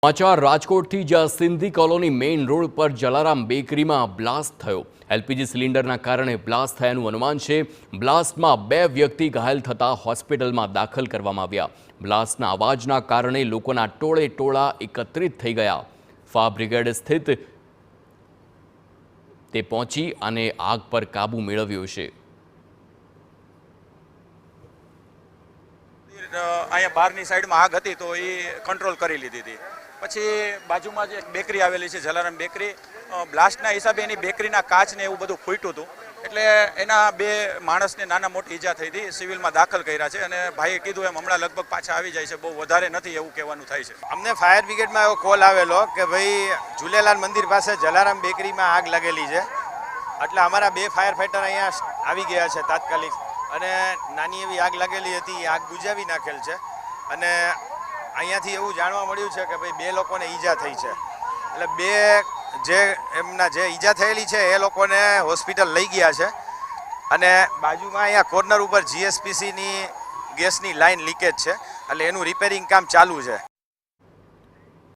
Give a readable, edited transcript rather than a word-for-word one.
સમાચાર રાજકોટથી જ્યાં સિંધી કોલોની મેઇન રોડ પર જલારામ બેકરીમાં બ્લાસ્ટ થયો। એલપીજી સિલિન્ડરના કારણે બ્લાસ્ટ થયાનું અનુમાન છે। બ્લાસ્ટમાં 2 વ્યક્તિ ઘાયલ થતા હોસ્પિટલમાં દાખલ કરવામાં આવ્યા। બ્લાસ્ટના અવાજના કારણે લોકોના ટોળે ટોળા એકત્રિત થઈ ગયા। ફાયર બ્રિગેડ સ્થિત તે પહોંચી અને આગ પર કાબુ મેળવ્યો છે। અહીંયા બહારની સાઈડમાં આગ હતી તો એ કંટ્રોલ કરી લીધી હતી। પછી બાજુમાં જ એક બેકરી આવેલી છે જલારામ બેકરી, બ્લાસ્ટના હિસાબે એની બેકરીના કાચને એવું બધું ફૂટ્યું હતું, એટલે એના 2 માણસને નાના મોટી ઈજા થઈ હતી, સિવિલમાં દાખલ કર્યા છે અને ભાઈએ કીધું એમ હમણાં લગભગ પાછા આવી જાય છે, બહુ વધારે નથી એવું કહેવાનું થાય છે। અમને ફાયર બ્રિગેડમાં એવો કોલ આવેલો કે ભાઈ ઝૂલેલાલ મંદિર પાસે જલારામ બેકરીમાં આગ લાગેલી છે, એટલે અમારા 2 ફાયર ફાઈટર અહીંયા આવી ગયા છે તાત્કાલિક, અને નાની એવી આગ લાગેલી હતી, આગ બુઝાવી નાખેલ છે અને અહીંયાથી એવું જાણવા મળ્યું છે કે ભાઈ 2 લોકોને ઈજા થઈ છે, એટલે 2 જે ઈજા થયેલી છે એ લોકોને હોસ્પિટલ લઈ ગયા છે અને બાજુમાં અહીંયા કોર્નર ઉપર જીએસપીસીની ગેસની લાઇન લીકેજ છે, એટલે એનું રિપેરિંગ કામ ચાલુ છે।